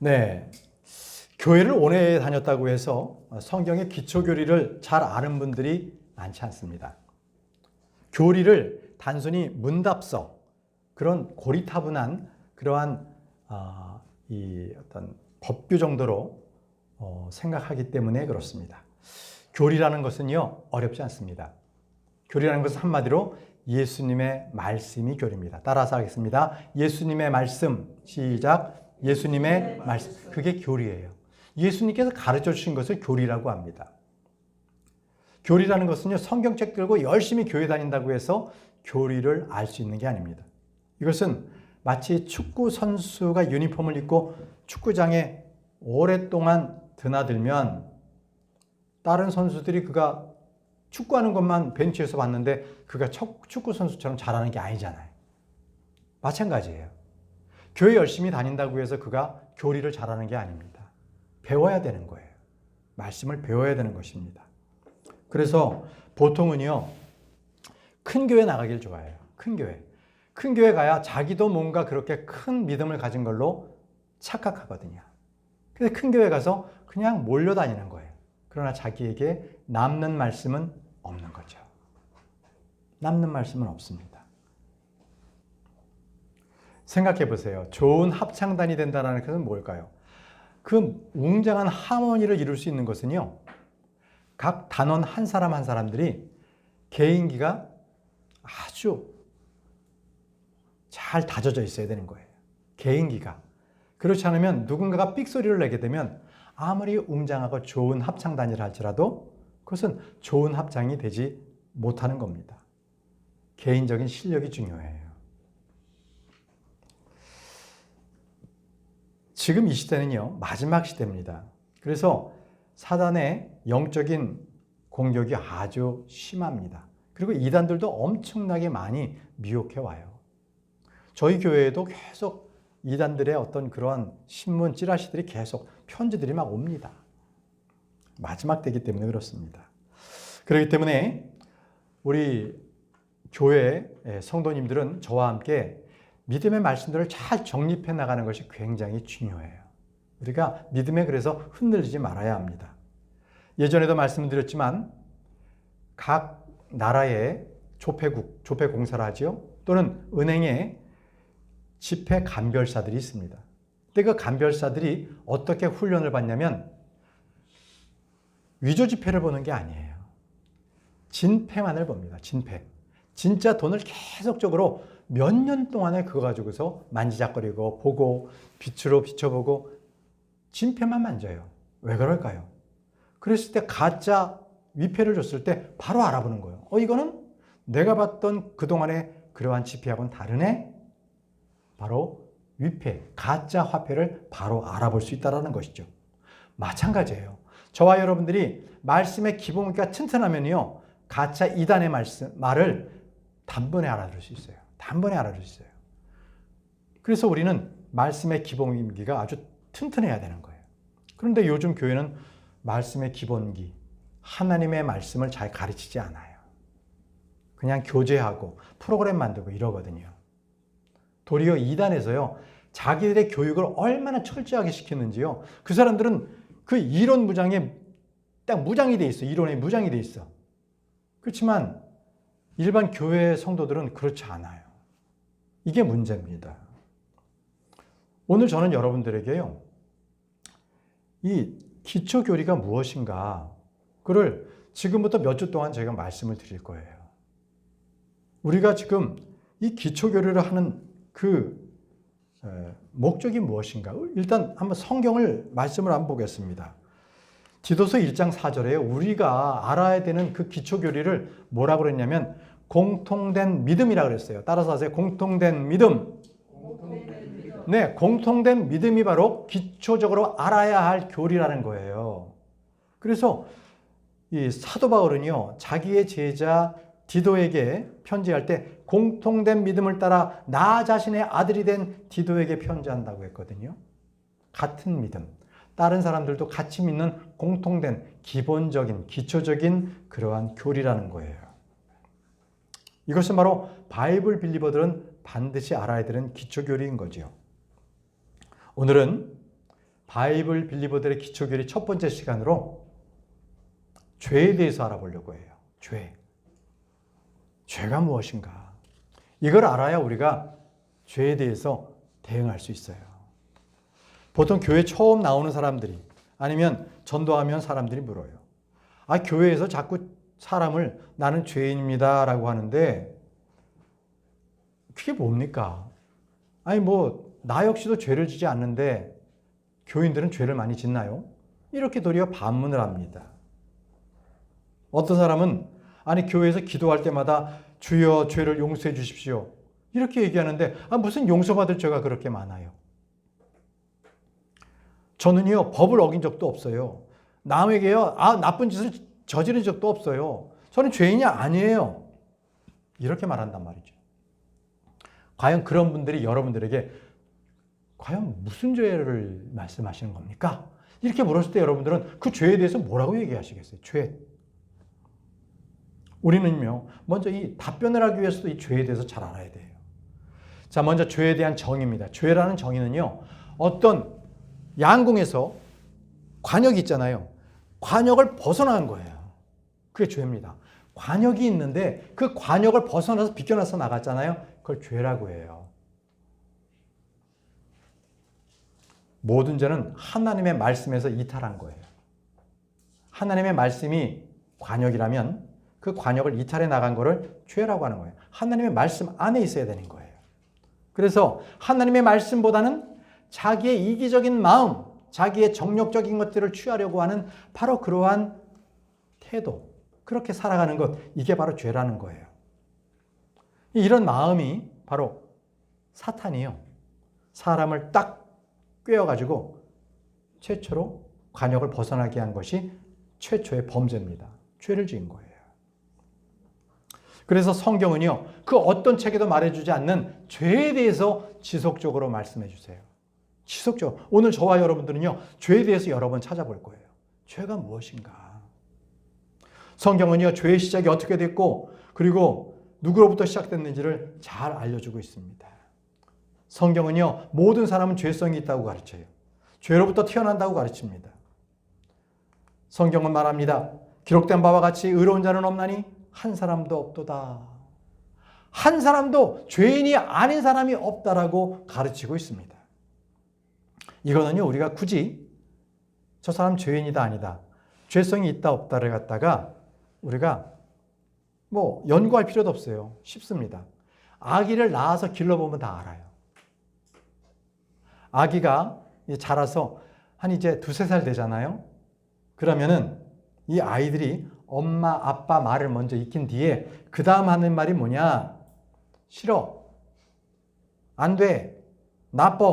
네, 교회를 오래 다녔다고 해서 성경의 기초교리를 잘 아는 분들이 많지 않습니다. 교리를 단순히 문답서, 그런 고리타분한 그러한 이 어떤 법규 정도로 생각하기 때문에 그렇습니다. 교리라는 것은요, 어렵지 않습니다. 교리라는 것은 한마디로 예수님의 말씀이 교리입니다. 따라서 하겠습니다. 예수님의 말씀, 시작. 예수님의 말씀, 그게 교리예요. 예수님께서 가르쳐 주신 것을 교리라고 합니다. 교리라는 것은요, 성경책 들고 열심히 교회 다닌다고 해서 교리를 알 수 있는 게 아닙니다. 이것은 마치 축구 선수가 유니폼을 입고 축구장에 오랫동안 드나들면 다른 선수들이 그가 축구하는 것만 벤치에서 봤는데 그가 축구 선수처럼 잘하는 게 아니잖아요. 마찬가지예요. 교회 열심히 다닌다고 해서 그가 교리를 잘하는 게 아닙니다. 배워야 되는 거예요. 말씀을 배워야 되는 것입니다. 그래서 보통은요, 큰 교회 나가길 좋아해요. 큰 교회. 큰 교회 가야 자기도 뭔가 그렇게 큰 믿음을 가진 걸로 착각하거든요. 그래서 큰 교회 가서 그냥 몰려다니는 거예요. 그러나 자기에게 남는 말씀은 없는 거죠. 남는 말씀은 없습니다. 생각해 보세요. 좋은 합창단이 된다는 것은 뭘까요? 그 웅장한 하모니를 이룰 수 있는 것은요, 각 단원 한 사람 한 사람들이 개인기가 아주 잘 다져져 있어야 되는 거예요. 개인기가. 그렇지 않으면 누군가가 삑소리를 내게 되면 아무리 웅장하고 좋은 합창단이라 할지라도 그것은 좋은 합창이 되지 못하는 겁니다. 개인적인 실력이 중요해요. 지금 이 시대는요, 마지막 시대입니다. 그래서 사단의 영적인 공격이 아주 심합니다. 그리고 이단들도 엄청나게 많이 미혹해 와요. 저희 교회에도 계속 이단들의 어떤 그런 신문 찌라시들이 계속 편지들이 막 옵니다. 마지막 때이기 때문에 그렇습니다. 그렇기 때문에 우리 교회 성도님들은 저와 함께 믿음의 말씀들을 잘 정립해 나가는 것이 굉장히 중요해요. 우리가 믿음에 그래서 흔들리지 말아야 합니다. 예전에도 말씀드렸지만 각 나라의 조폐국, 조폐공사를 하지요. 또는 은행에 집회 간별사들이 있습니다. 근데 그 간별사들이 어떻게 훈련을 받냐면 위조 지폐를 보는 게 아니에요. 진폐만을 봅니다. 진폐. 진짜 돈을 계속적으로 몇 년 동안에 그거 가지고서 만지작거리고 보고 빛으로 비춰보고 진폐만 만져요. 왜 그럴까요? 그랬을 때 가짜 위폐를 줬을 때 바로 알아보는 거예요. 이거는 내가 봤던 그동안의 그러한 지폐하고는 다르네? 바로 위폐, 가짜 화폐를 바로 알아볼 수 있다는 것이죠. 마찬가지예요. 저와 여러분들이 말씀의 기본기가 튼튼하면요, 가짜 이단의 말을 단번에 알아들을 수 있어요. 단번에 알아들을 수 있어요. 그래서 우리는 말씀의 기본기가 아주 튼튼해야 되는 거예요. 그런데 요즘 교회는 말씀의 기본기, 하나님의 말씀을 잘 가르치지 않아요. 그냥 교제하고 프로그램 만들고 이러거든요. 도리어 이단에서요, 자기들의 교육을 얼마나 철저하게 시키는지요. 그 사람들은 그 이론 무장에 딱 무장이 돼 있어. 이론에 무장이 돼 있어. 그렇지만 일반 교회 성도들은 그렇지 않아요. 이게 문제입니다. 오늘 저는 여러분들에게요, 이 기초교리가 무엇인가, 그를 지금부터 몇 주 동안 제가 말씀을 드릴 거예요. 우리가 지금 이 기초교리를 하는 그 목적이 무엇인가? 일단 한번 성경을 말씀을 한번 보겠습니다. 디도서 1장 4절에 우리가 알아야 되는 그 기초교리를 뭐라고 그랬냐면 공통된 믿음이라고 그랬어요. 따라서 하세요. 공통된 믿음. 네, 공통된 믿음이 바로 기초적으로 알아야 할 교리라는 거예요. 그래서 이 사도 바울은요, 자기의 제자 디도에게 편지할 때 공통된 믿음을 따라 나 자신의 아들이 된 디도에게 편지한다고 했거든요. 같은 믿음. 다른 사람들도 같이 믿는 공통된 기본적인 기초적인 그러한 교리라는 거예요. 이것은 바로 바이블 빌리버들은 반드시 알아야 되는 기초교리인 거죠. 오늘은 바이블 빌리버들의 기초교리 첫 번째 시간으로 죄에 대해서 알아보려고 해요. 죄. 죄가 무엇인가? 이걸 알아야 우리가 죄에 대해서 대응할 수 있어요. 보통 교회 처음 나오는 사람들이 아니면 전도하면 사람들이 물어요. 교회에서 자꾸 사람을 나는 죄인입니다 라고 하는데 그게 뭡니까? 나 역시도 죄를 지지 않는데 교인들은 죄를 많이 짓나요? 이렇게 도리어 반문을 합니다. 어떤 사람은 교회에서 기도할 때마다 주여 죄를 용서해 주십시오. 이렇게 얘기하는데 무슨 용서받을 죄가 그렇게 많아요? 저는요 법을 어긴 적도 없어요. 남에게요 나쁜 짓을 저지른 적도 없어요. 저는 죄인이 아니에요. 이렇게 말한단 말이죠. 과연 그런 분들이 여러분들에게 과연 무슨 죄를 말씀하시는 겁니까? 이렇게 물었을 때 여러분들은 그 죄에 대해서 뭐라고 얘기하시겠어요? 죄. 우리는요 먼저 이 답변을 하기 위해서도 이 죄에 대해서 잘 알아야 돼요. 자, 먼저 죄에 대한 정의입니다. 죄라는 정의는요 어떤 양궁에서 관역이 있잖아요. 관역을 벗어나는 거예요. 그게 죄입니다. 관역이 있는데 그 관역을 벗어나서 비껴나서 나갔잖아요. 그걸 죄라고 해요. 모든 죄는 하나님의 말씀에서 이탈한 거예요. 하나님의 말씀이 관역이라면 그 관역을 이탈해 나간 거를 죄라고 하는 거예요. 하나님의 말씀 안에 있어야 되는 거예요. 그래서 하나님의 말씀보다는 자기의 이기적인 마음, 자기의 정력적인 것들을 취하려고 하는 바로 그러한 태도, 그렇게 살아가는 것, 이게 바로 죄라는 거예요. 이런 마음이 바로 사탄이요. 사람을 딱 꿰어가지고 최초로 관역을 벗어나게 한 것이 최초의 범죄입니다. 죄를 지은 거예요. 그래서 성경은요, 그 어떤 책에도 말해주지 않는 죄에 대해서 지속적으로 말씀해 주세요. 지속적으로. 오늘 저와 여러분들은요, 죄에 대해서 여러 번 찾아볼 거예요. 죄가 무엇인가? 성경은요, 죄의 시작이 어떻게 됐고, 그리고 누구로부터 시작됐는지를 잘 알려주고 있습니다. 성경은요, 모든 사람은 죄성이 있다고 가르쳐요. 죄로부터 태어난다고 가르칩니다. 성경은 말합니다. 기록된 바와 같이 의로운 자는 없나니 한 사람도 없도다. 한 사람도 죄인이 아닌 사람이 없다라고 가르치고 있습니다. 이거는요, 우리가 굳이 저 사람 죄인이다 아니다, 죄성이 있다 없다를 갖다가 우리가 연구할 필요도 없어요. 쉽습니다. 아기를 낳아서 길러보면 다 알아요. 아기가 자라서 한 이제 2-3살 되잖아요. 그러면은 이 아이들이 엄마, 아빠 말을 먼저 익힌 뒤에 그 다음 하는 말이 뭐냐? 싫어, 안 돼, 나빠,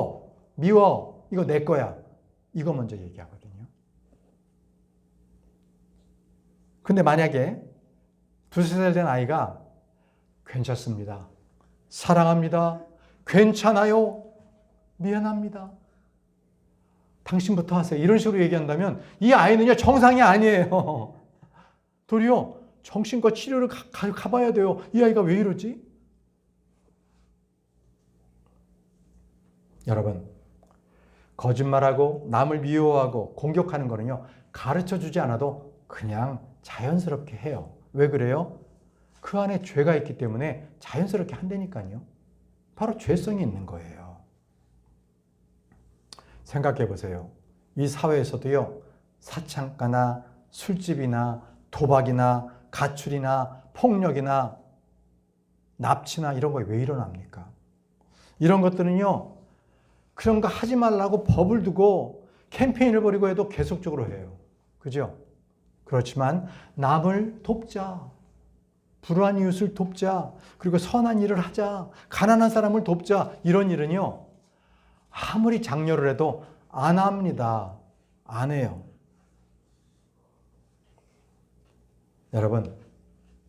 미워, 이거 내 거야. 이거 먼저 얘기하거든요. 근데 만약에 2-3살 된 아이가 괜찮습니다, 사랑합니다, 괜찮아요, 미안합니다, 당신부터 하세요, 이런 식으로 얘기한다면 이 아이는요 정상이 아니에요. 도리어 정신과 치료를 가봐야 돼요. 이 아이가 왜 이러지? 여러분, 거짓말하고 남을 미워하고 공격하는 거는요 가르쳐주지 않아도 그냥 자연스럽게 해요. 왜 그래요? 그 안에 죄가 있기 때문에 자연스럽게 한다니까요. 바로 죄성이 있는 거예요. 생각해 보세요. 이 사회에서도요, 사창가나 술집이나 도박이나 가출이나 폭력이나 납치나 이런 거 왜 일어납니까? 이런 것들은요, 그런 거 하지 말라고 법을 두고 캠페인을 벌이고 해도 계속적으로 해요. 그죠? 그렇지만 남을 돕자, 불우한 이웃을 돕자, 그리고 선한 일을 하자, 가난한 사람을 돕자, 이런 일은요 아무리 장려를 해도 안 합니다. 안 해요. 여러분,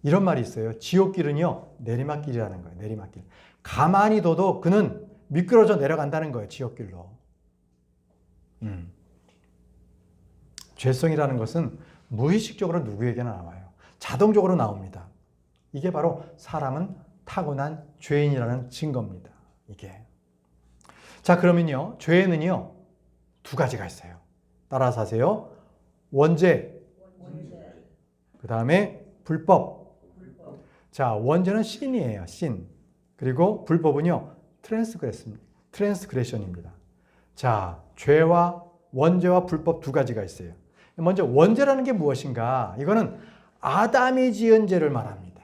이런 말이 있어요. 지옥길은요 내리막길이라는 거예요. 내리막길. 가만히 둬도 그는 미끄러져 내려간다는 거예요. 지옥길로. 죄성이라는 것은 무의식적으로 누구에게나 나와요. 자동적으로 나옵니다. 이게 바로 사람은 타고난 죄인이라는 증거입니다. 이게. 자, 그러면요, 죄에는요 두 가지가 있어요. 따라서 하세요. 원죄, 그 다음에 불법. 자, 원죄는 신이에요. 신. 그리고 불법은요, 트랜스그레션입니다. 자, 죄와 원죄와 불법 두 가지가 있어요. 먼저 원죄라는 게 무엇인가? 이거는 아담이 지은 죄를 말합니다.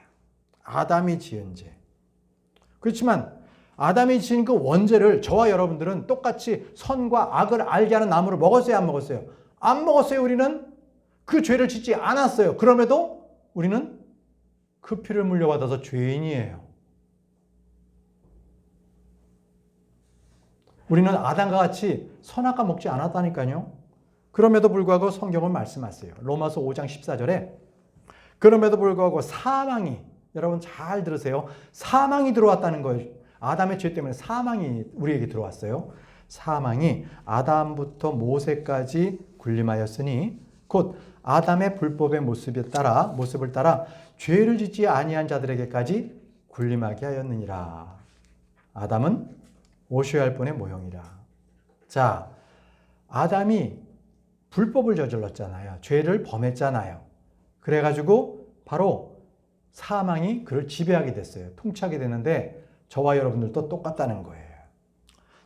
아담이 지은 죄. 그렇지만 아담이 지은 그 원죄를 저와 여러분들은 똑같이 선과 악을 알게 하는 나무를 먹었어요, 안 먹었어요? 안 먹었어요. 우리는 그 죄를 짓지 않았어요. 그럼에도 우리는 그 피를 물려받아서 죄인이에요. 우리는 아담과 같이 선악과 먹지 않았다니까요. 그럼에도 불구하고 성경은 말씀하세요. 로마서 5장 14절에 그럼에도 불구하고 사망이, 여러분 잘 들으세요. 사망이 들어왔다는 거예요. 아담의 죄 때문에 사망이 우리에게 들어왔어요. 사망이 아담부터 모세까지 군림하였으니 곧 아담의 불법의 모습을 따라 죄를 짓지 아니한 자들에게까지 군림하게 하였느니라. 아담은 오셔야 할 분의 모형이라. 자, 아담이 불법을 저질렀잖아요. 죄를 범했잖아요. 그래가지고 바로 사망이 그를 지배하게 됐어요. 통치하게 되는데 저와 여러분들도 똑같다는 거예요.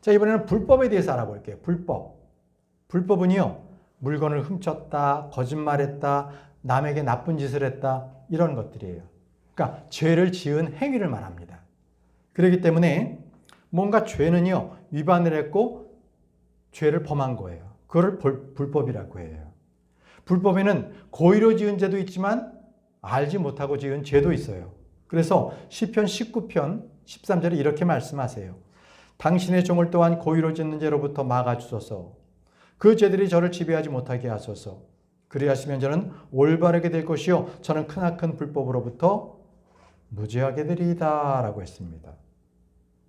자, 이번에는 불법에 대해서 알아볼게요. 불법. 불법은요, 물건을 훔쳤다, 거짓말했다, 남에게 나쁜 짓을 했다, 이런 것들이에요. 그러니까 죄를 지은 행위를 말합니다. 그렇기 때문에 뭔가 죄는요, 위반을 했고 죄를 범한 거예요. 그걸 불법이라고 해요. 불법에는 고의로 지은 죄도 있지만 알지 못하고 지은 죄도 있어요. 그래서 시편 19편 13절에 이렇게 말씀하세요. 당신의 종을 또한 고의로 짓는 죄로부터 막아주소서. 그 죄들이 저를 지배하지 못하게 하소서. 그리하시면 저는 올바르게 될 것이요 저는 크나큰 불법으로부터 무죄하게 되리이다 라고 했습니다.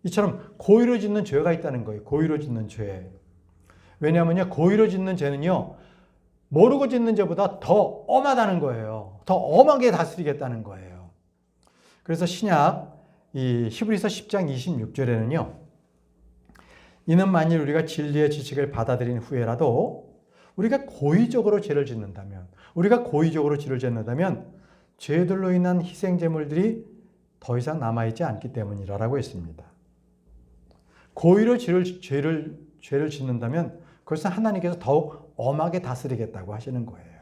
이처럼 고의로 짓는 죄가 있다는 거예요. 고의로 짓는 죄. 왜냐하면요, 고의로 짓는 죄는요, 모르고 짓는 죄보다 더 엄하다는 거예요. 더 엄하게 다스리겠다는 거예요. 그래서 신약 이 히브리서 10장 26절에는요. 이는 만일 우리가 진리의 지식을 받아들인 후에라도 우리가 고의적으로 죄를 짓는다면, 죄들로 인한 희생제물들이 더 이상 남아있지 않기 때문이라고 했습니다. 고의로 죄를 짓는다면 그것은 하나님께서 더욱 엄하게 다스리겠다고 하시는 거예요.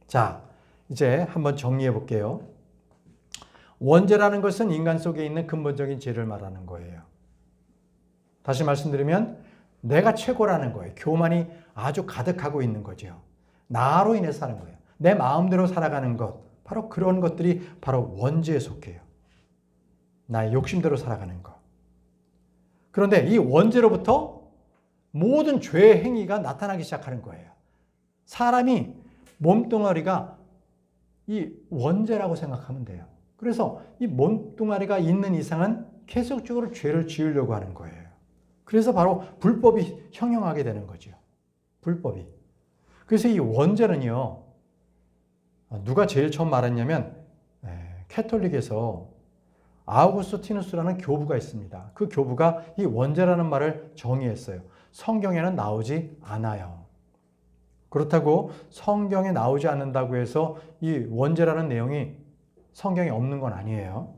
자, 이제 한번 정리해 볼게요. 원죄라는 것은 인간 속에 있는 근본적인 죄를 말하는 거예요. 다시 말씀드리면 내가 최고라는 거예요. 교만이 아주 가득하고 있는 거죠. 나로 인해서 사는 거예요. 내 마음대로 살아가는 것, 바로 그런 것들이 바로 원죄에 속해요. 나의 욕심대로 살아가는 것. 그런데 이 원죄로부터 모든 죄의 행위가 나타나기 시작하는 거예요. 사람이 몸뚱아리가 이 원죄라고 생각하면 돼요. 그래서 이 몸뚱아리가 있는 이상은 계속적으로 죄를 지으려고 하는 거예요. 그래서 바로 불법이 형용하게 되는 거죠. 불법이. 그래서 이 원죄는요, 누가 제일 처음 말했냐면 캐톨릭에서 아우구스티누스라는 교부가 있습니다. 그 교부가 이 원죄라는 말을 정의했어요. 성경에는 나오지 않아요. 그렇다고 성경에 나오지 않는다고 해서 이 원죄라는 내용이 성경에 없는 건 아니에요.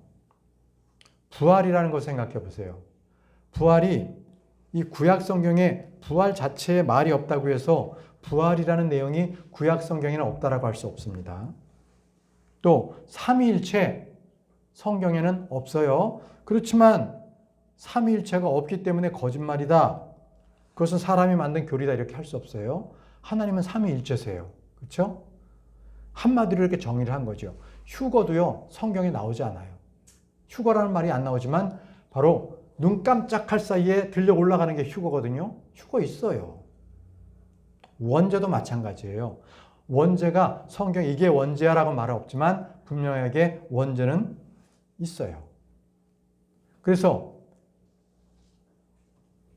부활이라는 걸 생각해 보세요. 부활이 이 구약 성경에 부활 자체에 말이 없다고 해서 부활이라는 내용이 구약 성경에는 없다라고 할 수 없습니다. 또 삼위일체 성경에는 없어요. 그렇지만 삼위일체가 없기 때문에 거짓말이다. 그것은 사람이 만든 교리다 이렇게 할 수 없어요. 하나님은 삼위일체세요. 그렇죠? 한마디로 이렇게 정의를 한 거죠. 휴거도요, 성경에 나오지 않아요. 휴거라는 말이 안 나오지만 바로 눈 깜짝할 사이에 들려 올라가는 게 휴거거든요. 휴거 있어요. 원죄도 마찬가지예요. 원죄가 성경 이게 원죄야라고 말은 없지만 분명하게 원죄는 있어요. 그래서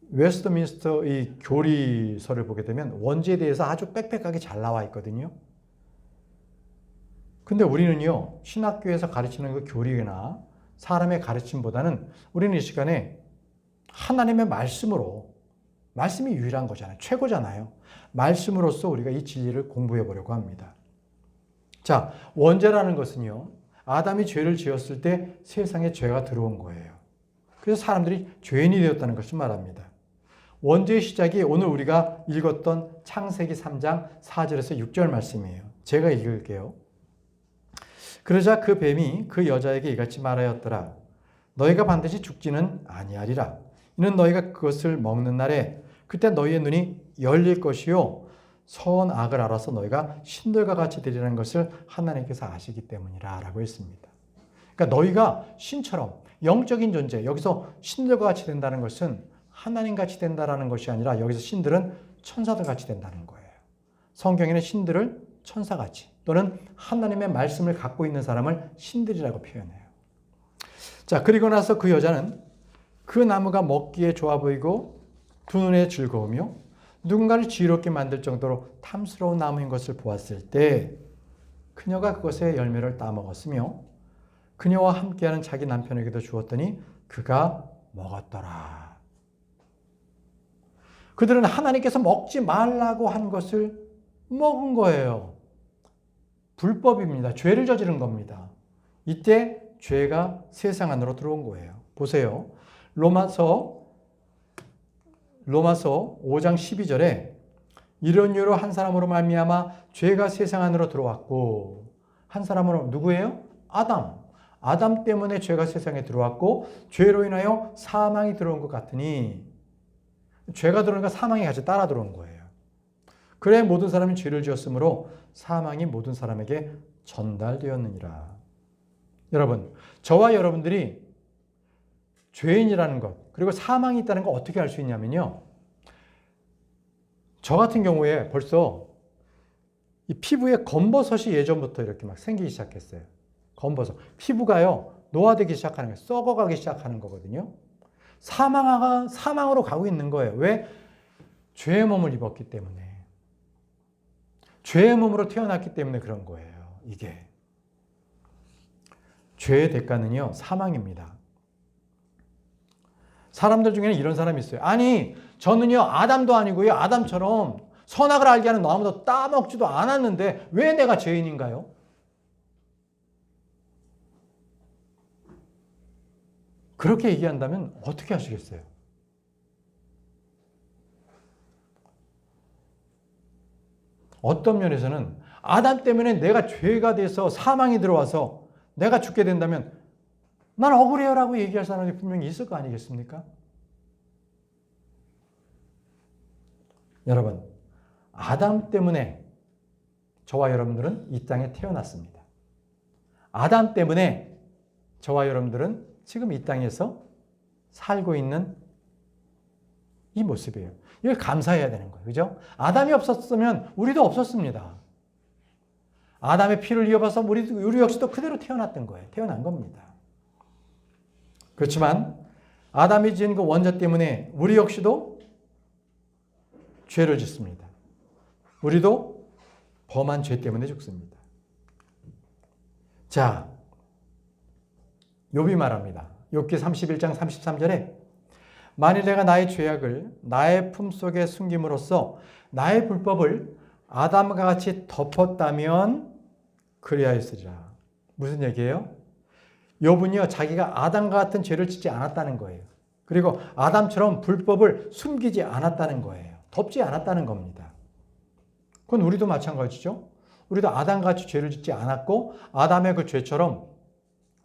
웨스트민스터 이 교리서를 보게 되면 원죄에 대해서 아주 빽빽하게 잘 나와 있거든요. 근데 우리는요, 신학교에서 가르치는 그 교리나 사람의 가르침보다는 우리는 이 시간에 하나님의 말씀으로 말씀이 유일한 거잖아요. 최고잖아요. 말씀으로써 우리가 이 진리를 공부해 보려고 합니다. 자, 원죄라는 것은요, 아담이 죄를 지었을 때 세상에 죄가 들어온 거예요. 그래서 사람들이 죄인이 되었다는 것을 말합니다. 원죄의 시작이 오늘 우리가 읽었던 창세기 3장 4절에서 6절 말씀이에요. 제가 읽을게요. 그러자 그 뱀이 그 여자에게 이같이 말하였더라. 너희가 반드시 죽지는 아니하리라. 이는 너희가 그것을 먹는 날에 그때 너희의 눈이 열릴 것이요 선악을 알아서 너희가 신들과 같이 되리라는 것을 하나님께서 아시기 때문이라 라고 했습니다. 그러니까 너희가 신처럼 영적인 존재, 여기서 신들과 같이 된다는 것은 하나님 같이 된다는 것이 아니라 여기서 신들은 천사들 같이 된다는 거예요. 성경에는 신들을 천사같이 또는 하나님의 말씀을 갖고 있는 사람을 신들이라고 표현해요. 자, 그리고 나서 그 여자는 그 나무가 먹기에 좋아 보이고 두 눈에 즐거우며 누군가를 지혜롭게 만들 정도로 탐스러운 나무인 것을 보았을 때 그녀가 그것의 열매를 따먹었으며 그녀와 함께하는 자기 남편에게도 주었더니 그가 먹었더라. 그들은 하나님께서 먹지 말라고 한 것을 먹은 거예요. 불법입니다. 죄를 저지른 겁니다. 이때 죄가 세상 안으로 들어온 거예요. 보세요. 로마서 5장 12절에 이런 이유로 한 사람으로 말미암아 죄가 세상 안으로 들어왔고, 한 사람으로 누구예요? 아담 때문에 죄가 세상에 들어왔고 죄로 인하여 사망이 들어온 것 같으니, 죄가 들어오니까 사망이 같이 따라 들어온 거예요. 그래 모든 사람이 죄를 지었으므로 사망이 모든 사람에게 전달되었느니라. 여러분, 저와 여러분들이 죄인이라는 것, 그리고 사망이 있다는 거 어떻게 알 수 있냐면요, 저 같은 경우에 벌써 이 피부에 검버섯이 예전부터 이렇게 막 생기기 시작했어요. 검버섯. 피부가요, 노화되기 시작하는 거예요. 썩어가기 시작하는 거거든요. 사망으로 가고 있는 거예요. 왜? 죄의 몸을 입었기 때문에. 죄의 몸으로 태어났기 때문에 그런 거예요. 이게. 죄의 대가는요, 사망입니다. 사람들 중에는 이런 사람이 있어요. 아니, 저는요, 아담도 아니고요, 아담처럼 선악을 알게 하는 나무도 따먹지도 않았는데 왜 내가 죄인인가요? 그렇게 얘기한다면 어떻게 하시겠어요? 어떤 면에서는 아담 때문에 내가 죄가 돼서 사망이 들어와서 내가 죽게 된다면 난 억울해요 라고 얘기할 사람이 분명히 있을 거 아니겠습니까? 여러분, 아담 때문에 저와 여러분들은 이 땅에 태어났습니다. 아담 때문에 저와 여러분들은 지금 이 땅에서 살고 있는 이 모습이에요. 이걸 감사해야 되는 거예요. 그죠? 아담이 없었으면 우리도 없었습니다. 아담의 피를 이어봐서 우리 역시도 그대로 태어났던 거예요. 태어난 겁니다. 그렇지만 아담이 지은 그 원죄 때문에 우리 역시도 죄를 짓습니다. 우리도 범한 죄 때문에 죽습니다. 자, 욥이 말합니다. 욥기 31장 33절에 만일 내가 나의 죄악을 나의 품속에 숨김으로써 나의 불법을 아담과 같이 덮었다면 그리하였으리라. 무슨 얘기예요? 욥은요, 자기가 아담과 같은 죄를 짓지 않았다는 거예요. 그리고 아담처럼 불법을 숨기지 않았다는 거예요. 덮지 않았다는 겁니다. 그건 우리도 마찬가지죠. 우리도 아담같이 죄를 짓지 않았고 아담의 그 죄처럼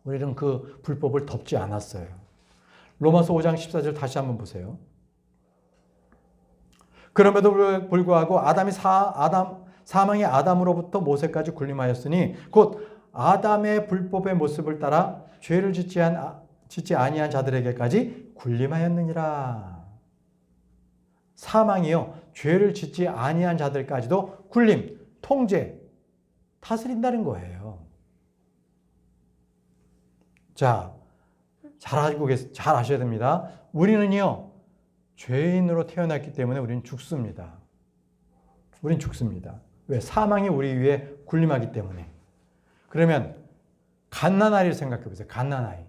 우리는 그 불법을 덮지 않았어요. 로마서 5장 14절 다시 한번 보세요. 그럼에도 불구하고 사망이 아담으로부터 모세까지 군림하였으니 곧 아담의 불법의 모습을 따라 죄를 짓지 아니한 자들에게까지 군림하였느니라. 사망이요, 죄를 짓지 아니한 자들까지도 군림, 통제, 다스린다는 거예요. 자, 잘 아셔야 됩니다. 우리는요, 죄인으로 태어났기 때문에 우리는 죽습니다. 우린 죽습니다. 왜? 사망이 우리 위에 군림하기 때문에. 그러면 갓난아이를 생각해 보세요. 갓난아이.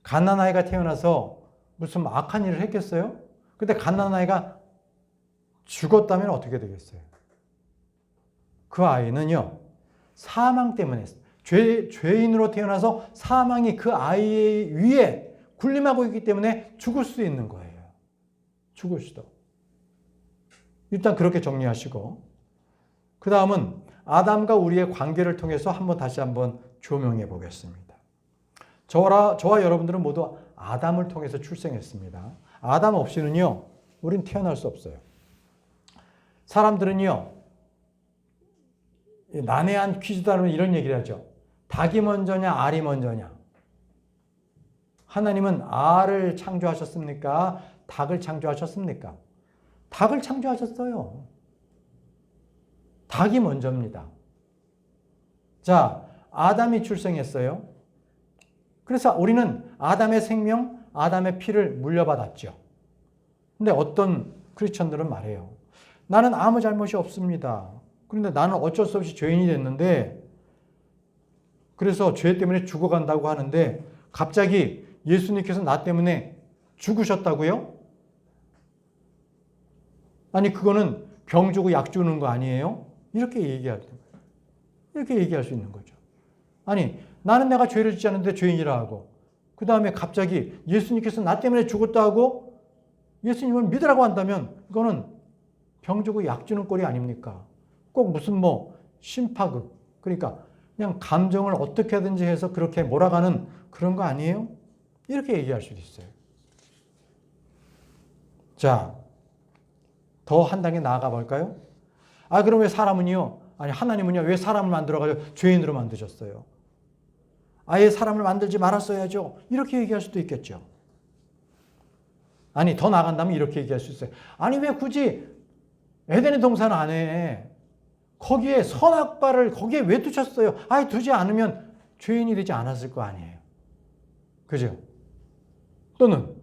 갓난아이가 태어나서 무슨 악한 일을 했겠어요? 근데 갓난 아이가 죽었다면 어떻게 되겠어요? 그 아이는요, 사망 때문에, 죄인으로 태어나서 사망이 그 아이 위에 군림하고 있기 때문에 죽을 수 있는 거예요. 죽을 수도. 일단 그렇게 정리하시고, 그 다음은 아담과 우리의 관계를 통해서 다시 한번 조명해 보겠습니다. 저와 여러분들은 모두 아담을 통해서 출생했습니다. 아담 없이는요, 우린 태어날 수 없어요. 사람들은요, 난해한 퀴즈다 하면 이런 얘기를 하죠. 닭이 먼저냐, 알이 먼저냐. 하나님은 알을 창조하셨습니까? 닭을 창조하셨습니까? 닭을 창조하셨어요. 닭이 먼저입니다. 자, 아담이 출생했어요. 그래서 우리는 아담의 생명, 아담의 피를 물려받았죠. 근데 어떤 크리스천들은 말해요. 나는 아무 잘못이 없습니다. 그런데 나는 어쩔 수 없이 죄인이 됐는데, 그래서 죄 때문에 죽어간다고 하는데 갑자기 예수님께서 나 때문에 죽으셨다고요? 아니 그거는 병 주고 약 주는 거 아니에요? 이렇게 얘기할 수 있는 거죠. 아니 나는 내가 죄를 짓지 않는데 죄인이라 하고, 그 다음에 갑자기 예수님께서 나 때문에 죽었다 하고 예수님을 믿으라고 한다면 그거는 병 주고 약 주는 꼴이 아닙니까? 꼭 무슨 심파극, 그러니까 그냥 감정을 어떻게 하든지 해서 그렇게 몰아가는 그런 거 아니에요? 이렇게 얘기할 수도 있어요. 자, 더 한 단계 나아가 볼까요? 그럼 왜 하나님은요, 왜 사람을 만들어가지고 죄인으로 만드셨어요? 아예 사람을 만들지 말았어야죠. 이렇게 얘기할 수도 있겠죠. 더 나아간다면 이렇게 얘기할 수 있어요. 왜 굳이 에덴의 동산 안에 거기에 선악과를 거기에 왜 두셨어요? 두지 않으면 죄인이 되지 않았을 거 아니에요. 그죠? 또는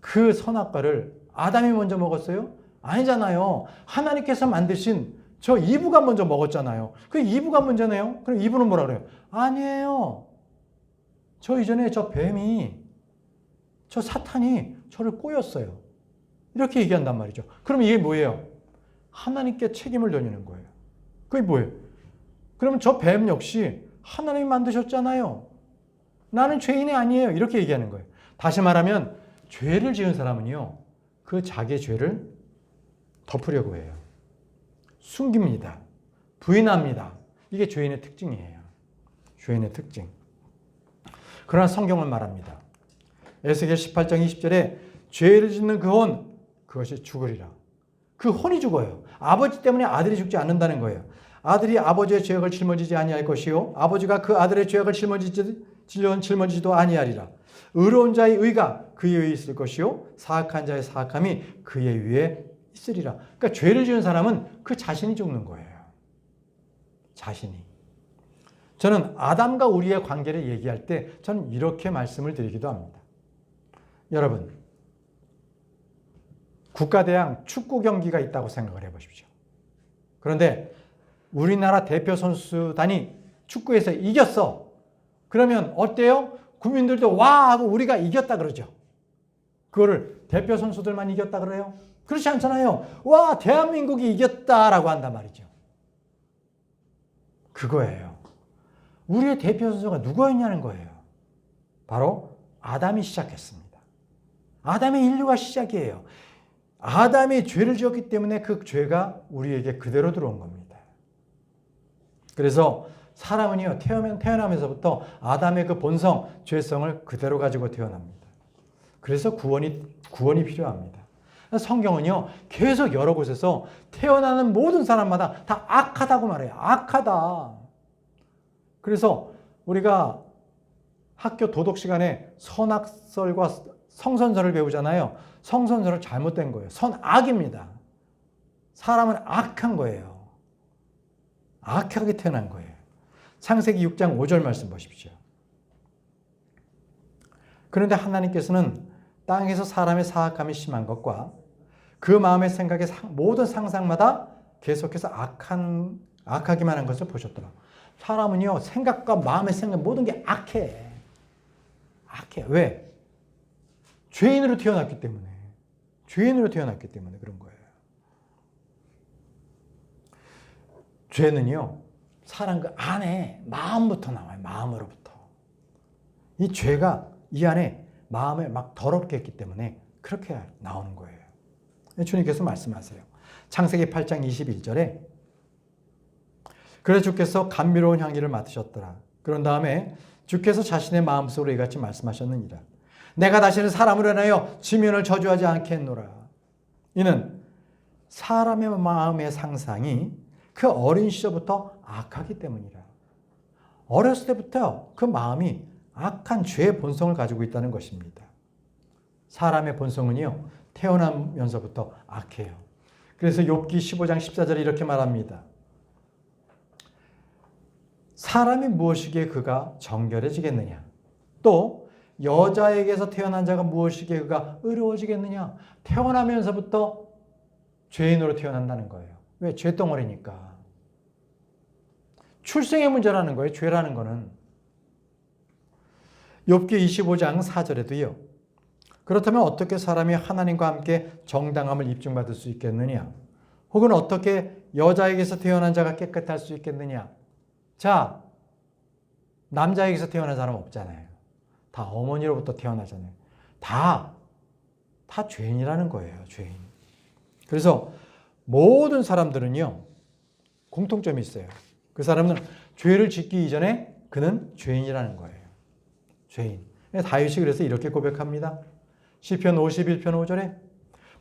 그 선악과를 아담이 먼저 먹었어요? 아니잖아요. 하나님께서 만드신 저 이브가 먼저 먹었잖아요. 그 이브가 문제네요. 그럼 이브는 뭐라 그래요? 아니에요. 저 이전에 저 뱀이, 저 사탄이 저를 꼬였어요. 이렇게 얘기한단 말이죠. 그럼 이게 뭐예요? 하나님께 책임을 돌리는 거예요. 그게 뭐예요? 그러면 저 뱀 역시 하나님이 만드셨잖아요. 나는 죄인이 아니에요. 이렇게 얘기하는 거예요. 다시 말하면 죄를 지은 사람은요, 그 자기의 죄를 덮으려고 해요. 숨깁니다. 부인합니다. 이게 죄인의 특징이에요. 죄인의 특징. 그러나 성경은 말합니다. 에스겔 18장 20절에 죄를 짓는 그 혼, 그것이 죽으리라. 그 혼이 죽어요. 아버지 때문에 아들이 죽지 않는다는 거예요. 아들이 아버지의 죄악을 짊어지지 아니할 것이요, 아버지가 그 아들의 죄악을 짊어지지도 아니하리라. 의로운 자의 의가 그의 위에 있을 것이요, 사악한 자의 사악함이 그의 위에 있으리라. 그러니까 죄를 지은 사람은 그 자신이 죽는 거예요. 자신이. 저는 아담과 우리의 관계를 얘기할 때 저는 이렇게 말씀을 드리기도 합니다. 여러분, 국가대항 축구 경기가 있다고 생각을 해보십시오. 그런데 우리나라 대표 선수단이 축구에서 이겼어. 그러면 어때요? 국민들도 와 하고 우리가 이겼다 그러죠. 그거를 대표 선수들만 이겼다 그래요? 그렇지 않잖아요. 와, 대한민국이 이겼다라고 한단 말이죠. 그거예요. 우리의 대표 선수가 누구였냐는 거예요. 바로 아담이 시작했습니다. 아담의 인류가 시작이에요. 아담이 죄를 지었기 때문에 그 죄가 우리에게 그대로 들어온 겁니다. 그래서 사람은요, 태어나면서부터 아담의 그 본성, 죄성을 그대로 가지고 태어납니다. 그래서 구원이 필요합니다. 성경은요, 계속 여러 곳에서 태어나는 모든 사람마다 다 악하다고 말해요. 악하다. 그래서 우리가 학교 도덕 시간에 선악설과 성선설을 배우잖아요. 성선설은 잘못된 거예요. 선악입니다. 사람은 악한 거예요. 악하게 태어난 거예요. 창세기 6장 5절 말씀 보십시오. 그런데 하나님께서는 땅에서 사람의 사악함이 심한 것과 그 마음의 생각의 모든 상상마다 계속해서 악하기만 한 것을 보셨더라. 사람은요, 생각과 마음의 생각 모든 게 악해. 악해. 왜? 죄인으로 태어났기 때문에. 죄인으로 태어났기 때문에 그런 거예요. 죄는요, 사람 그 안에 마음부터 나와요. 마음으로부터. 이 죄가 이 안에 마음에 막 더럽게 했기 때문에 그렇게 나오는 거예요. 주님께서 말씀하세요. 창세기 8장 21절에 그래 주께서 감미로운 향기를 맡으셨더라. 그런 다음에 주께서 자신의 마음속으로 이같이 말씀하셨느니라. 내가 다시는 사람으로 인하여 지면을 저주하지 않겠노라. 이는 사람의 마음의 상상이 그 어린 시절부터 악하기 때문이라. 어렸을 때부터 그 마음이 악한 죄의 본성을 가지고 있다는 것입니다. 사람의 본성은요, 태어나면서부터 악해요. 그래서 욥기 15장 14절에 이렇게 말합니다. 사람이 무엇이기에 그가 정결해지겠느냐? 또 여자에게서 태어난 자가 무엇이기에 그가 의로워지겠느냐? 태어나면서부터 죄인으로 태어난다는 거예요. 왜? 죄덩어리니까. 출생의 문제라는 거예요. 죄라는 거는. 욥기 25장 4절에도요. 그렇다면 어떻게 사람이 하나님과 함께 정당함을 입증받을 수 있겠느냐? 혹은 어떻게 여자에게서 태어난 자가 깨끗할 수 있겠느냐? 자, 남자에게서 태어난 사람 없잖아요. 다 어머니로부터 태어나잖아요. 다 죄인이라는 거예요. 죄인. 그래서 모든 사람들은요, 공통점이 있어요. 그 사람은 죄를 짓기 이전에 그는 죄인이라는 거예요. 죄인. 다윗이 그래서 이렇게 고백합니다. 시편 51편 5절에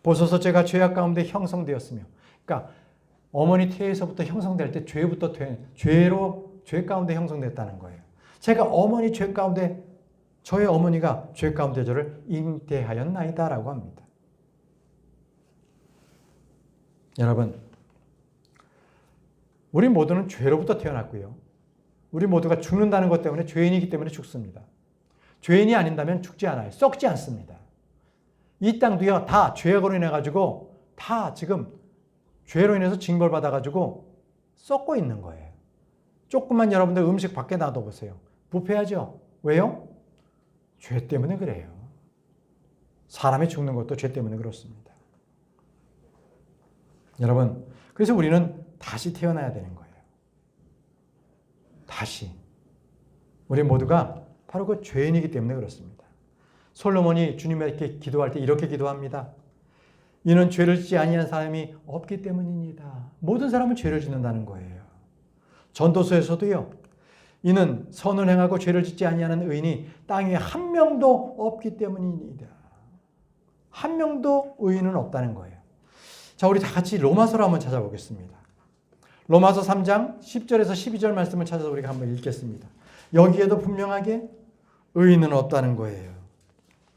보소서 제가 죄악 가운데 형성되었으며, 그러니까 어머니 태에서부터 형성될 때 죄 가운데 형성됐다는 거예요. 제가 어머니 죄 가운데, 저의 어머니가 죄 가운데 저를 잉태하였나이다라고 합니다. 여러분, 우리 모두는 죄로부터 태어났고요. 우리 모두가 죽는다는 것 때문에, 죄인이기 때문에 죽습니다. 죄인이 아닌다면 죽지 않아요. 썩지 않습니다. 이 땅도요, 다 죄악으로 인해가지고 다 지금 죄로 인해서 징벌받아가지고 썩고 있는 거예요. 조금만 여러분들 음식 밖에 놔둬보세요. 부패하죠? 왜요? 죄 때문에 그래요. 사람이 죽는 것도 죄 때문에 그렇습니다. 여러분, 그래서 우리는 다시 태어나야 되는 거예요. 다시. 우리 모두가 바로 그 죄인이기 때문에 그렇습니다. 솔로몬이 주님에게 기도할 때 이렇게 기도합니다. 이는 죄를 짓지 아니한 사람이 없기 때문입니다. 모든 사람은 죄를 짓는다는 거예요. 전도서에서도요. 이는 선을 행하고 죄를 짓지 아니하는 의인이 땅 위에 한 명도 없기 때문입니다. 한 명도 의인은 없다는 거예요. 자, 우리 다 같이 로마서를 한번 찾아보겠습니다. 로마서 3장 10절에서 12절 말씀을 찾아서 우리가 한번 읽겠습니다. 여기에도 분명하게 의인은 없다는 거예요.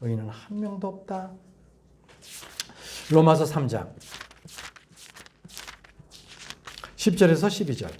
의인은 한 명도 없다. 로마서 3장 10절에서 12절.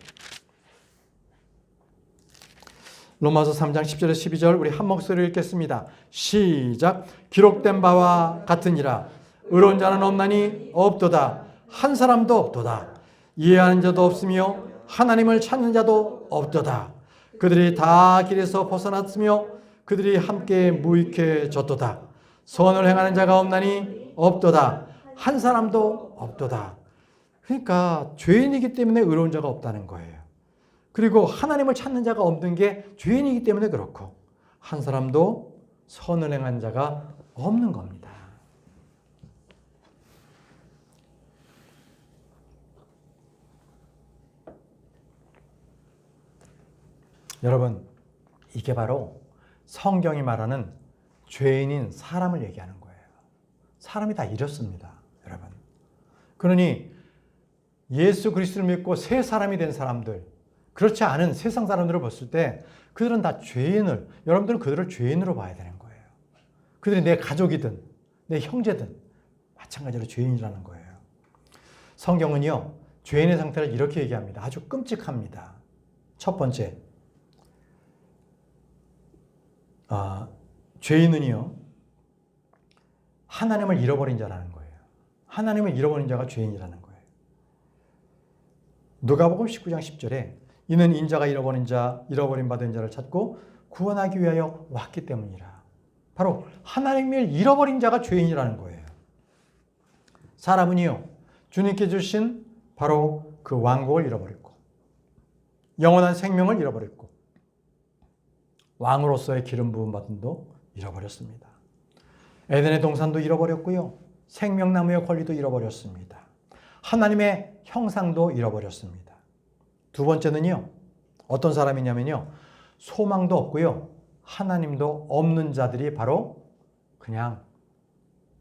로마서 3장 10절에서 12절 우리 한 목소리로 읽겠습니다. 시작. 기록된 바와 같으니라. 의로운 자는 없나니 없도다. 한 사람도 없도다. 이해하는 자도 없으며 하나님을 찾는 자도 없도다. 그들이 다 길에서 벗어났으며 그들이 함께 무익해졌도다. 선을 행하는 자가 없나니 없도다. 한 사람도 없도다. 그러니까 죄인이기 때문에 의로운 자가 없다는 거예요. 그리고 하나님을 찾는 자가 없는 게 죄인이기 때문에 그렇고 한 사람도 선을 행한 자가 없는 겁니다. 여러분, 이게 바로 성경이 말하는 죄인인 사람을 얘기하는 거예요. 사람이 다 이렇습니다, 여러분. 그러니 예수 그리스도를 믿고 새 사람이 된 사람들, 그렇지 않은 세상 사람들을 봤을 때 그들은 다 죄인을, 여러분들은 그들을 죄인으로 봐야 되는 거예요. 그들이 내 가족이든 내 형제든 마찬가지로 죄인이라는 거예요. 성경은요, 죄인의 상태를 이렇게 얘기합니다. 아주 끔찍합니다. 첫 번째, 죄인은요, 하나님을 잃어버린 자라는 거예요. 하나님을 잃어버린 자가 죄인이라는 거예요. 누가복음 19장 10절에 이는 인자가 잃어버린 바 된 자를 찾고 구원하기 위하여 왔기 때문이라. 바로 하나님을 잃어버린 자가 죄인이라는 거예요. 사람은요, 주님께 주신 바로 그 왕국을 잃어버렸고, 영원한 생명을 잃어버렸고, 왕으로서의 기름 부음 받음도 잃어버렸습니다. 에덴의 동산도 잃어버렸고요, 생명나무의 권리도 잃어버렸습니다. 하나님의 형상도 잃어버렸습니다. 두 번째는요, 어떤 사람이냐면요, 소망도 없고요, 하나님도 없는 자들이 바로 그냥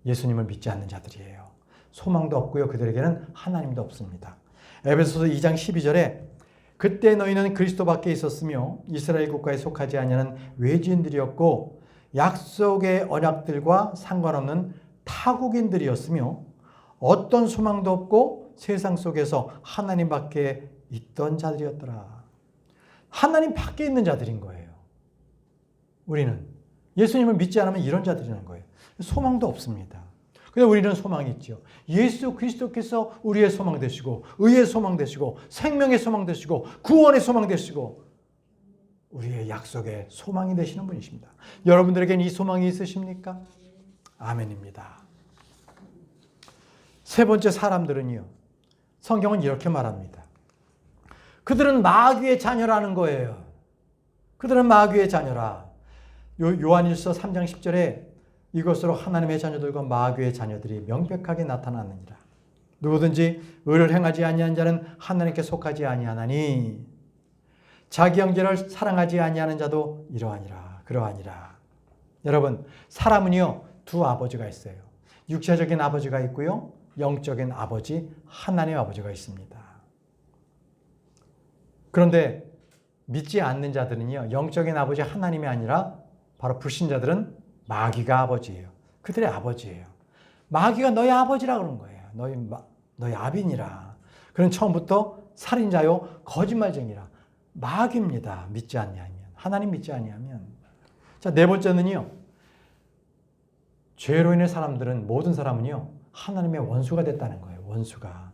예수님을 믿지 않는 자들이에요. 소망도 없고요, 그들에게는 하나님도 없습니다. 에베소서 2장 12절에 그때 너희는 그리스도 밖에 있었으며 이스라엘 국가에 속하지 아니하는 외지인들이었고 약속의 언약들과 상관없는 타국인들이었으며 어떤 소망도 없고 세상 속에서 하나님 밖에 있던 자들이었더라. 하나님 밖에 있는 자들인 거예요. 우리는 예수님을 믿지 않으면 이런 자들이라는 거예요. 소망도 없습니다. 근데 우리는 소망이 있죠. 예수 그리스도께서 우리의 소망 되시고 의의 소망 되시고 생명의 소망 되시고 구원의 소망 되시고 우리의 약속의 소망이 되시는 분이십니다. 여러분들에게는 이 소망이 있으십니까? 아멘입니다. 세 번째, 사람들은요, 성경은 이렇게 말합니다. 그들은 마귀의 자녀라는 거예요. 그들은 마귀의 자녀라. 요한일서 3장 10절에 이것으로 하나님의 자녀들과 마귀의 자녀들이 명백하게 나타나느니라. 누구든지 의를 행하지 아니한 자는 하나님께 속하지 아니하나니 자기 형제를 사랑하지 아니하는 자도 이러하니라. 그러하니라. 여러분, 사람은요, 두 아버지가 있어요. 육체적인 아버지가 있고요, 영적인 아버지, 하나님의 아버지가 있습니다. 그런데 믿지 않는 자들은요, 영적인 아버지 하나님이 아니라 바로 불신자들은 마귀가 아버지예요. 그들의 아버지예요. 마귀가 너희 아버지라 그런 거예요. 너희 아비니라. 그는 처음부터 살인자요, 거짓말쟁이라. 마귀입니다. 믿지 않냐면. 하나님 믿지 않냐면. 자, 네 번째는요, 죄로 인해 사람들은, 모든 사람은요, 하나님의 원수가 됐다는 거예요. 원수가.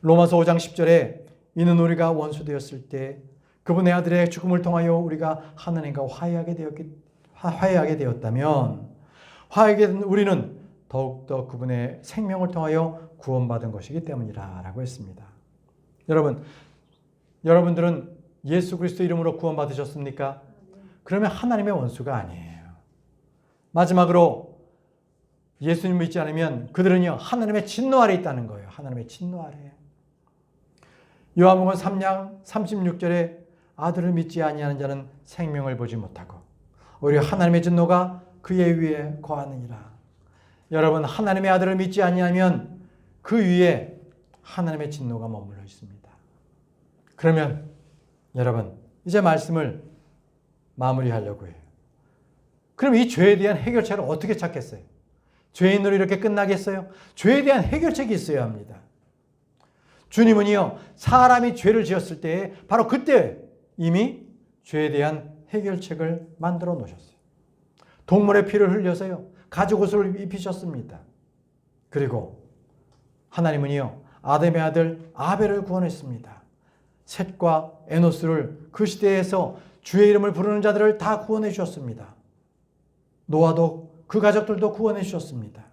로마서 5장 10절에 이는 우리가 원수 되었을 때 그분의 아들의 죽음을 통하여 우리가 하나님과 화해하게 되었다면 화해하게 된 우리는 더욱더 그분의 생명을 통하여 구원받은 것이기 때문이라 라고 했습니다. 여러분들은 예수 그리스도 이름으로 구원받으셨습니까? 그러면 하나님의 원수가 아니에요. 마지막으로 예수님 믿지 않으면 그들은요, 하나님의 진노 아래 있다는 거예요. 하나님의 진노 아래. 요한복음 3장 36절에 아들을 믿지 아니하는 자는 생명을 보지 못하고 오히려 하나님의 진노가 그의 위에 거하느니라. 여러분, 하나님의 아들을 믿지 아니하면 그 위에 하나님의 진노가 머물러 있습니다. 그러면 여러분, 이제 말씀을 마무리하려고 해요. 그럼 이 죄에 대한 해결책을 어떻게 찾겠어요? 죄인으로 이렇게 끝나겠어요? 죄에 대한 해결책이 있어야 합니다. 주님은요, 사람이 죄를 지었을 때 바로 그때 이미 죄에 대한 해결책을 만들어 놓으셨어요. 동물의 피를 흘려서요, 가죽 옷을 입히셨습니다. 그리고 하나님은요, 아담의 아들 아벨을 구원했습니다. 셋과 에노스를 그 시대에서 주의 이름을 부르는 자들을 다 구원해 주셨습니다. 노아도 그 가족들도 구원해 주셨습니다.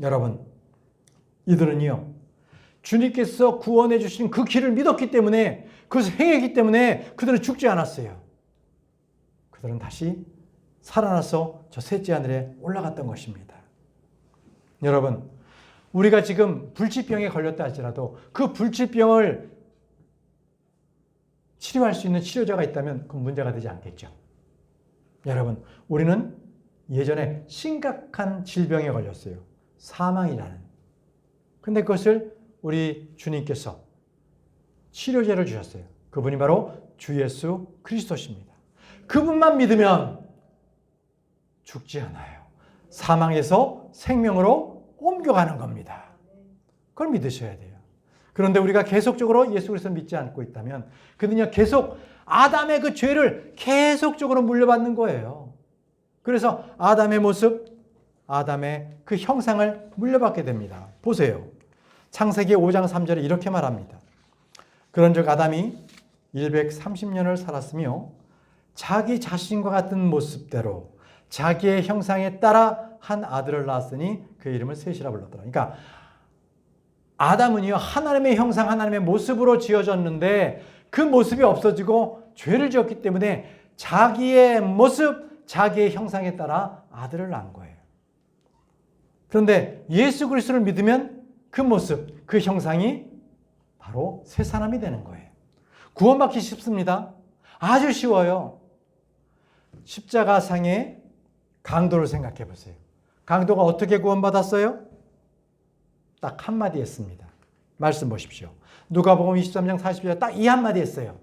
여러분, 이들은요, 주님께서 구원해 주신 그 길을 믿었기 때문에, 그것을 행했기 때문에 그들은 죽지 않았어요. 그들은 다시 살아나서 저 셋째 하늘에 올라갔던 것입니다. 여러분, 우리가 지금 불치병에 걸렸다 할지라도 그 불치병을 치료할 수 있는 치료제가 있다면 그건 문제가 되지 않겠죠. 여러분, 우리는 예전에 심각한 질병에 걸렸어요. 사망이라는. 근데 그것을 우리 주님께서 치료제를 주셨어요. 그분이 바로 주 예수 그리스도십니다. 그분만 믿으면 죽지 않아요. 사망에서 생명으로 옮겨가는 겁니다. 그걸 믿으셔야 돼요. 그런데 우리가 계속적으로 예수 그리스도를 믿지 않고 있다면 그는요, 계속 아담의 그 죄를 계속적으로 물려받는 거예요. 그래서 아담의 모습, 아담의 그 형상을 물려받게 됩니다. 보세요. 창세기 5장 3절에 이렇게 말합니다. 그런즉 아담이 130년을 살았으며 자기 자신과 같은 모습대로 자기의 형상에 따라 한 아들을 낳았으니 그 이름을 셋이라 불렀더라. 그러니까 아담은요, 하나님의 형상, 하나님의 모습으로 지어졌는데 그 모습이 없어지고 죄를 지었기 때문에 자기의 모습, 자기의 형상에 따라 아들을 낳은 거예요. 그런데 예수 그리스도를 믿으면 그 모습, 그 형상이 바로 새 사람이 되는 거예요. 구원받기 쉽습니다. 아주 쉬워요. 십자가상의 강도를 생각해 보세요. 강도가 어떻게 구원받았어요? 딱 한마디 했습니다. 말씀 보십시오. 누가복음 23장 40절 딱 이 한마디 했어요.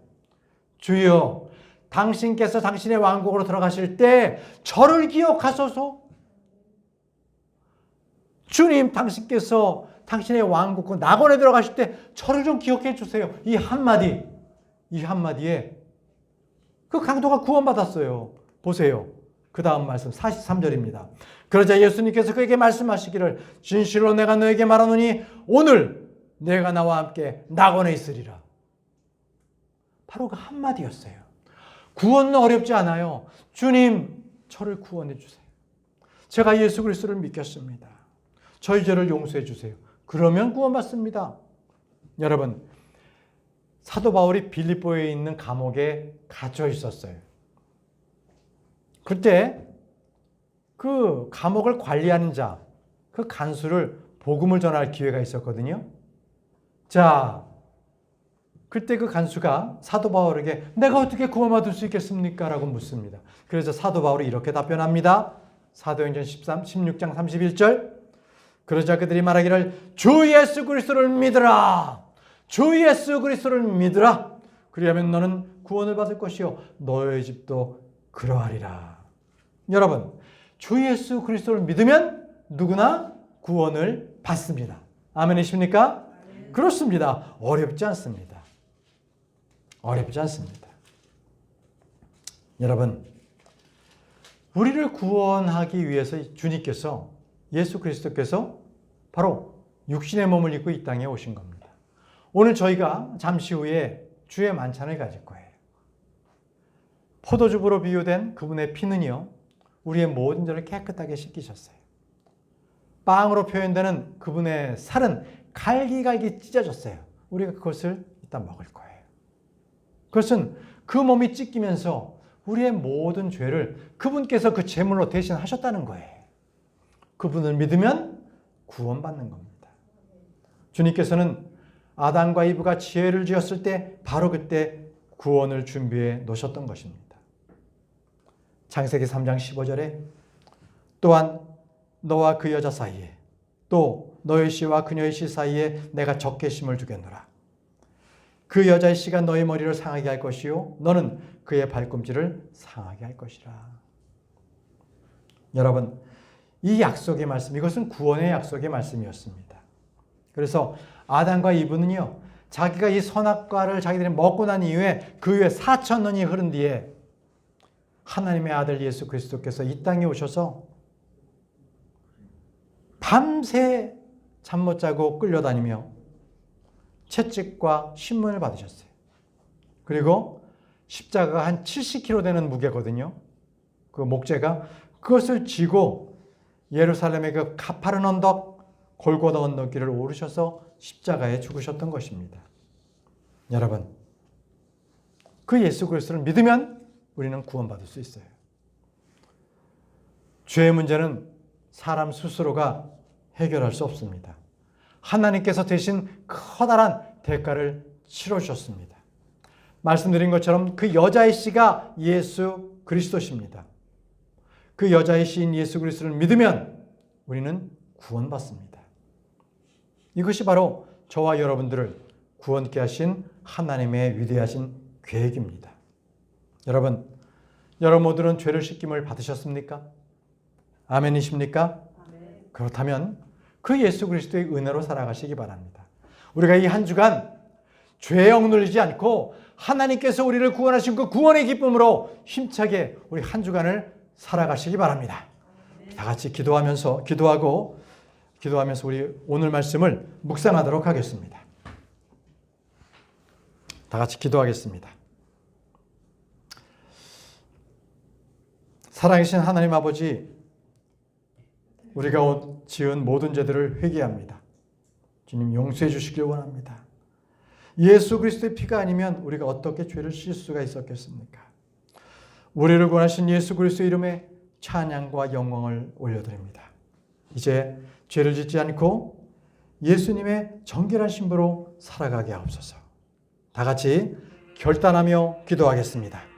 주여, 당신께서 당신의 왕국으로 들어가실 때 저를 기억하소서. 주님, 당신께서 당신의 왕국, 그 낙원에 들어가실 때 저를 좀 기억해 주세요. 이 한마디에 그 강도가 구원받았어요. 보세요. 그 다음 말씀 43절입니다. 그러자 예수님께서 그에게 말씀하시기를 진실로 내가 너에게 말하노니 오늘 내가 나와 함께 낙원에 있으리라. 바로 그 한마디였어요. 구원은 어렵지 않아요. 주님, 저를 구원해 주세요. 제가 예수 그리스도를 믿겠습니다. 저희 죄를 용서해 주세요. 그러면 구원받습니다. 여러분, 사도 바울이 빌립보에 있는 감옥에 갇혀 있었어요. 그때 그 감옥을 관리하는 자, 그 간수를 복음을 전할 기회가 있었거든요. 자, 그때 그 간수가 사도 바울에게 내가 어떻게 구원받을 수 있겠습니까? 라고 묻습니다. 그래서 사도 바울이 이렇게 답변합니다. 사도행전 16장 31절. 그러자 그들이 말하기를 주 예수 그리스도를 믿으라. 주 예수 그리스도를 믿으라. 그리하면 너는 구원을 받을 것이요 너의 집도 그러하리라. 여러분, 주 예수 그리스도를 믿으면 누구나 구원을 받습니다. 아멘이십니까? 그렇습니다. 어렵지 않습니다. 어렵지 않습니다. 여러분, 우리를 구원하기 위해서 주님께서, 예수 그리스도께서 바로 육신의 몸을 입고 이 땅에 오신 겁니다. 오늘 저희가 잠시 후에 주의 만찬을 가질 거예요. 포도즙으로 비유된 그분의 피는요, 우리의 모든 죄를 깨끗하게 씻기셨어요. 빵으로 표현되는 그분의 살은 갈기갈기 찢어졌어요. 우리가 그것을 이따 먹을 거예요. 그것은 그 몸이 찢기면서 우리의 모든 죄를 그분께서 그 제물로 대신하셨다는 거예요. 그분을 믿으면 구원받는 겁니다. 주님께서는 아담과 이브가 죄를 지었을 때 바로 그때 구원을 준비해 놓으셨던 것입니다. 창세기 3장 15절에 또한 너와 그 여자 사이에 또 너의 씨와 그녀의 씨 사이에 내가 적개심을 두겠노라. 그 여자의 씨가 너의 머리를 상하게 할 것이요 너는 그의 발꿈치를 상하게 할 것이라. 여러분, 이 약속의 말씀, 이것은 구원의 약속의 말씀이었습니다. 그래서 아담과 이브는요, 자기가 이 선악과를 자기들이 먹고 난 이후에 그 후에 4,000년이 흐른 뒤에 하나님의 아들 예수 그리스도께서 이 땅에 오셔서 밤새 잠 못 자고 끌려다니며 채찍과 신문을 받으셨어요. 그리고 십자가가 한 70kg 되는 무게거든요. 그 목재가 그것을 쥐고 예루살렘의 그 가파른 언덕 골고다 언덕길을 오르셔서 십자가에 죽으셨던 것입니다. 여러분, 그 예수 그리스도를 믿으면 우리는 구원받을 수 있어요. 죄의 문제는 사람 스스로가 해결할 수 없습니다. 하나님께서 대신 커다란 대가를 치러주셨습니다. 말씀드린 것처럼 그 여자의 씨가 예수 그리스도십니다. 그 여자의 씨인 예수 그리스도를 믿으면 우리는 구원받습니다. 이것이 바로 저와 여러분들을 구원케 하신 하나님의 위대하신 계획입니다. 여러분 모두는 죄를 씻김을 받으셨습니까? 아멘이십니까? 아멘. 그렇다면 그 예수 그리스도의 은혜로 살아가시기 바랍니다. 우리가 이 한 주간 죄에 억눌리지 않고 하나님께서 우리를 구원하신 그 구원의 기쁨으로 힘차게 우리 한 주간을 살아가시기 바랍니다. 다 같이 기도하면서 우리 오늘 말씀을 묵상하도록 하겠습니다. 다 같이 기도하겠습니다. 살아계신 하나님 아버지, 우리가 지은 모든 죄들을 회개합니다. 주님 용서해 주시길 원합니다. 예수 그리스도의 피가 아니면 우리가 어떻게 죄를 씻을 수가 있었겠습니까? 우리를 구원하신 예수 그리스도의 이름에 찬양과 영광을 올려드립니다. 이제 죄를 짓지 않고 예수님의 정결한 신부로 살아가게 하옵소서. 다 같이 결단하며 기도하겠습니다.